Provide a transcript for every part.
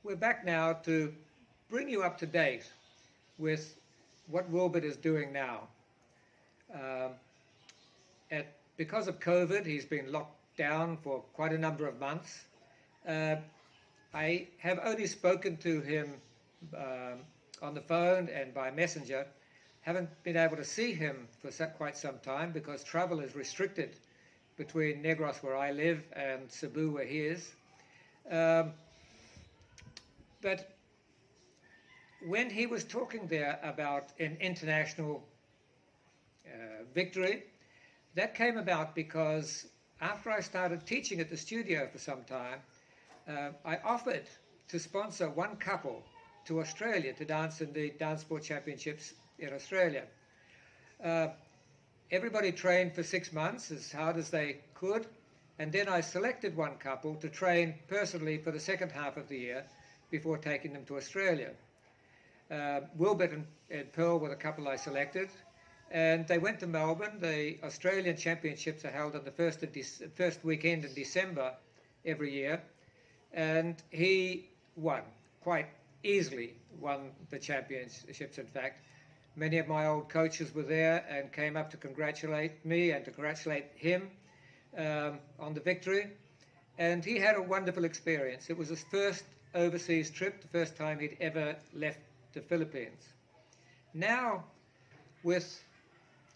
we're back now to bring you up to date with what Wilbert is doing now. Because of COVID, he's been locked down for quite a number of months. I have only spoken to him on the phone and by messenger. Haven't been able to see him for quite some time because travel is restricted between Negros, where I live, and Cebu, where he is. But when he was talking there about an international victory, that came about because after I started teaching at the studio for some time, I offered to sponsor one couple to Australia to dance in the DanceSport Championships in Australia. Everybody trained for 6 months as hard as they could, and then I selected one couple to train personally for the second half of the year before taking them to Australia. Wilbert and Pearl were the couple I selected, and they went to Melbourne. The Australian Championships are held on the first weekend in December every year, and he won, quite easily won the championships, in fact. Many of my old coaches were there and came up to congratulate me and to congratulate him on the victory, and he had a wonderful experience. It was his first overseas trip, the first time he'd ever left the Philippines. Now, with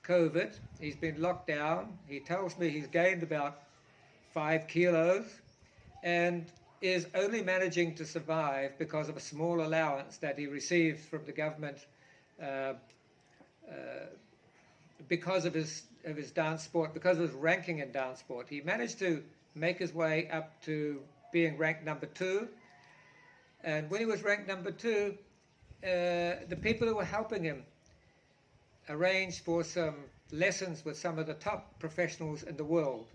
COVID, he's been locked down. He tells me he's gained about 5 kilos and is only managing to survive because of a small allowance that he receives from the government because of his dance sport, because of his ranking in dance sport. He managed to make his way up to being ranked number 2. And when he was ranked number 2, the people who were helping him arranged for some lessons with some of the top professionals in the world.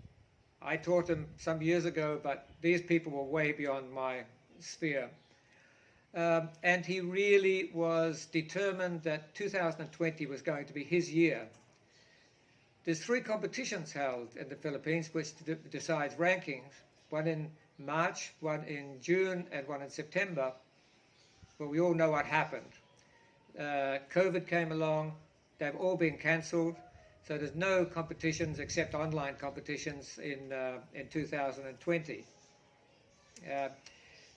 I taught him some years ago, but these people were way beyond my sphere. And he really was determined that 2020 was going to be his year. There's 3 competitions held in the Philippines which decides rankings, one in March, one in June, and one in September. But we all know what happened. COVID came along, they've all been cancelled, so there's no competitions except online competitions in 2020.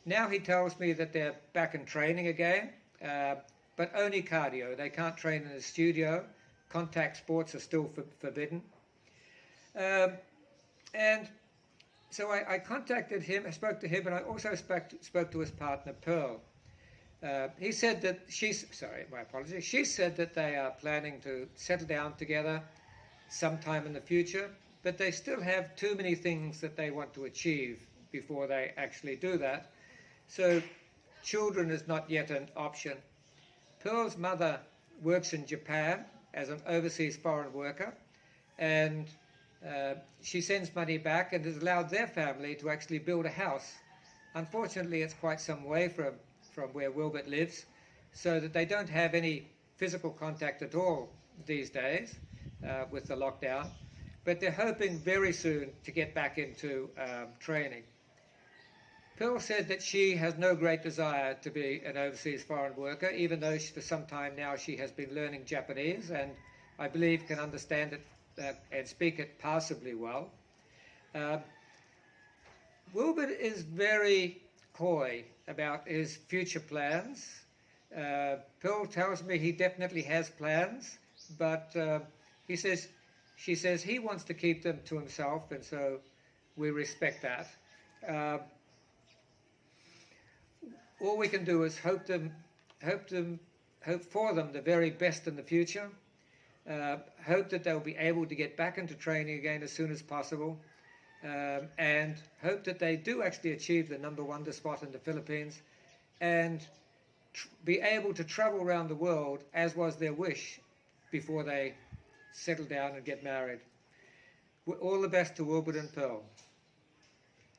Now he tells me that they're back in training again, but only cardio. They can't train in the studio. Contact sports are still forbidden. And so I contacted him, I spoke to him, and I also spoke to his partner, Pearl. He said that she said that they are planning to settle down together sometime in the future, but they still have too many things that they want to achieve before they actually do that. So children is not yet an option. Pearl's mother works in Japan as an overseas foreign worker, and she sends money back and has allowed their family to actually build a house. Unfortunately, it's quite some way from where Wilbert lives, so that they don't have any physical contact at all these days with the lockdown, but they're hoping very soon to get back into training. Pearl said that she has no great desire to be an overseas foreign worker, even though for some time now she has been learning Japanese and I believe can understand it and speak it passably well. Wilbert is very coy about his future plans. Pearl tells me he definitely has plans, but she says he wants to keep them to himself, and so we respect that. All we can do is hope for them the very best in the future. Hope that they'll be able to get back into training again as soon as possible, and hope that they do actually achieve the number 1 spot in the Philippines and be able to travel around the world as was their wish before they settle down and get married. All the best to Wilbert and Pearl.